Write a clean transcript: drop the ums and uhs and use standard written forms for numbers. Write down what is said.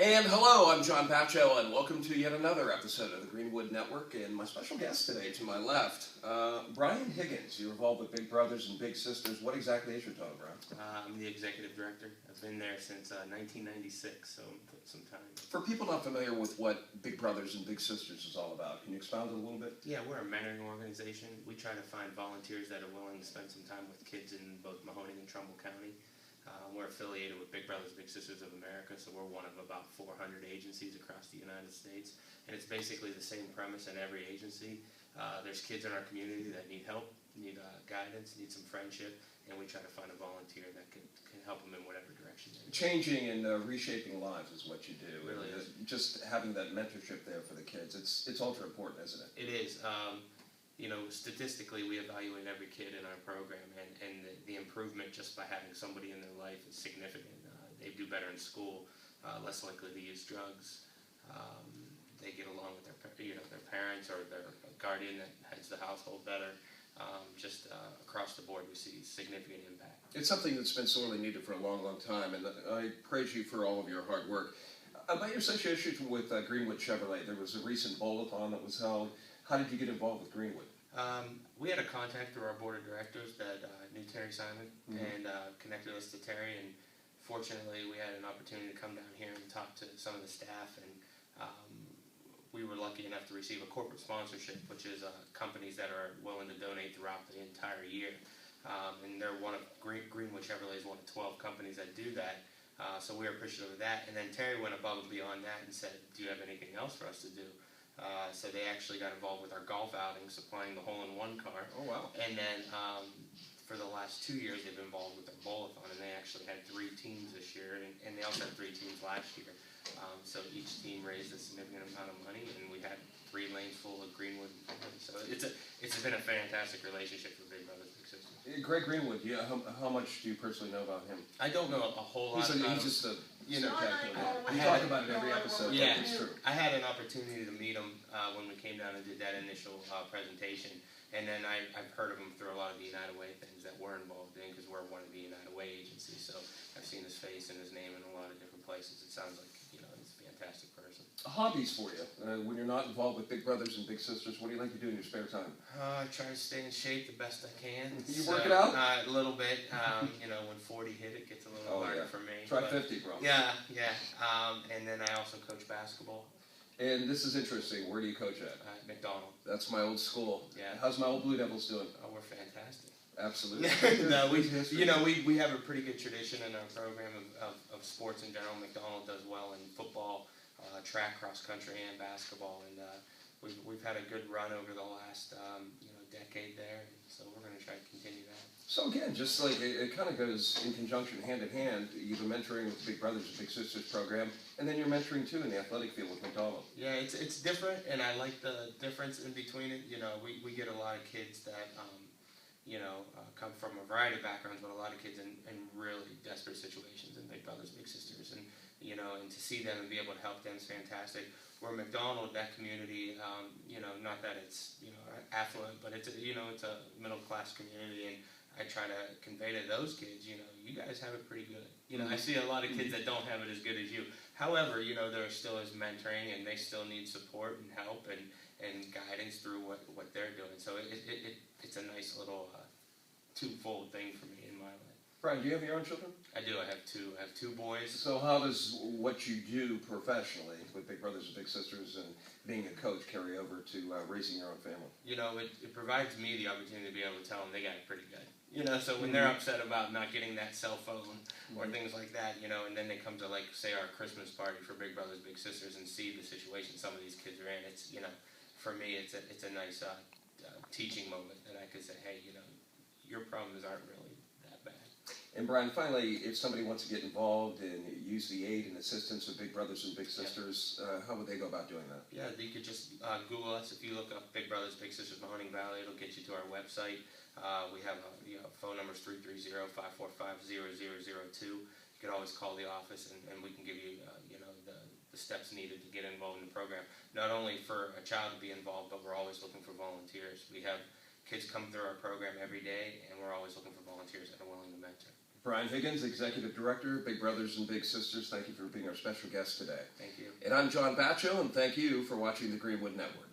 And hello, I'm John Pacho, and welcome to yet another episode of the Greenwood Network. And my special guest today, to my left, Brian Higgins. You're involved with Big Brothers and Big Sisters. What exactly is your title, Brian? I'm the executive director. I've been there since 1996, so put some time. For people not familiar with what Big Brothers and Big Sisters is all about, can you expound it a little bit? Yeah, we're a mentoring organization. We try to find volunteers that are willing to spend some time with kids in both Mahoning and Trumbull County. We're affiliated with Big Brothers Big Sisters of America, so we're one of about 400 agencies across the United States. And it's basically the same premise in every agency. There's kids in our community that need help, need guidance, need some friendship, and we try to find a volunteer that can help them in whatever direction they're in. Changing and reshaping lives is what you do. It really is. Just having that mentorship there for the kids, it's ultra important, isn't it? It is. You know, statistically, we evaluate every kid in our program, and the improvement just by having somebody in their life is significant. They do better in school, less likely to use drugs. They get along with their parents or their guardian that heads the household better. Across the board, we see significant impact. It's something that's been sorely needed for a long, long time, and I praise you for all of your hard work. About your association with Greenwood Chevrolet, there was a recent bowl-a-thon that was held. How did you get involved with Greenwood? We had a contact through our board of directors that knew Terry Simon and connected us to Terry, and fortunately we had an opportunity to come down here and talk to some of the staff, and we were lucky enough to receive a corporate sponsorship, which is companies that are willing to donate throughout the entire year. And they're one of Greenwood Chevrolet is one of 12 companies that do that. So we were appreciative of that. And then Terry went above and beyond that and said, "Do you have anything else for us to do?" So they actually got involved with our golf outing, supplying the hole-in-one car. Oh, wow. And then for the last 2 years, they've been involved with their bowl-a-thon, and they actually had 3 teams this year, and they also had 3 teams last year. So each team raised a significant amount of money, and we had 3 lanes full of Greenwood. So it's been a fantastic relationship for Big Brothers Big Sisters. Greg Greenwood, yeah. How much do you personally know about him? I don't know a whole lot about him. He's just a you know, we talk about it every episode. Yeah, it's true. I had an opportunity to meet him when we came down and did that initial presentation, and then I've heard of him through a lot of the United Way things that we're involved in, because we're one of the United Way agencies. So I've seen his face and his name in a lot of different places. It sounds like he's a fantastic person. Hobbies for you when you're not involved with Big Brothers and Big Sisters. What do you like to do in your spare time? I try to stay in shape the best I can. You work it out? A little bit. When 40 hit, it gets a little harder for me. Try 50, bro. Yeah. And then I also coach basketball. And this is interesting. Where do you coach at? McDonald. That's my old school. Yeah. How's my old Blue Devils doing? Oh, we're fantastic. Absolutely. No, we have a pretty good tradition in our program of sports in general. McDonald does well in football, track, cross country, and basketball, and we've had a good run over the last decade there. So we're going to try to continue that. So again, just like it kind of goes in conjunction, hand in hand. You've been mentoring with Big Brothers and Big Sisters program, and then you're mentoring too in the athletic field with McDonald. Yeah, it's different, and I like the difference in between it. We get a lot of kids that come from a variety of backgrounds, but a lot of kids in really desperate situations in Big Brothers Big Sisters, and and to see them and be able to help them is fantastic. Where McDonald, that community, not that it's affluent, but it's a middle class community, and I try to convey to those kids, you guys have it pretty good. I see a lot of kids that don't have it as good as you. However, there still is mentoring, and they still need support and help and guidance through what they're doing. So it's a nice little twofold thing for me in my life. Brian, do you have your own children? I do. I have 2 boys. So how does what you do professionally with Big Brothers and Big Sisters and being a coach carry over to raising your own family? It provides me the opportunity to be able to tell them they got it pretty good. So when they're upset about not getting that cell phone or things like that, and then they come to, like, say, our Christmas party for Big Brothers Big Sisters and see the situation some of these kids are in, it's, for me, it's a nice teaching moment that I could say, hey, your problems aren't really that bad. And Brian, finally, if somebody wants to get involved and use the aid and assistance of Big Brothers and Big Sisters, how would they go about doing that? Yeah, you could just Google us. If you look up Big Brothers Big Sisters Mahoning Valley, it'll get you to our website. We have phone numbers 330-545-0002. You can always call the office, and we can give you the steps needed to get involved in the program. Not only for a child to be involved, but we're always looking for volunteers. We have kids come through our program every day, and we're always looking for volunteers that are willing to mentor. Brian Higgins, Executive Director, Big Brothers and Big Sisters, thank you for being our special guest today. Thank you. And I'm John Baccio, and thank you for watching the Greenwood Network.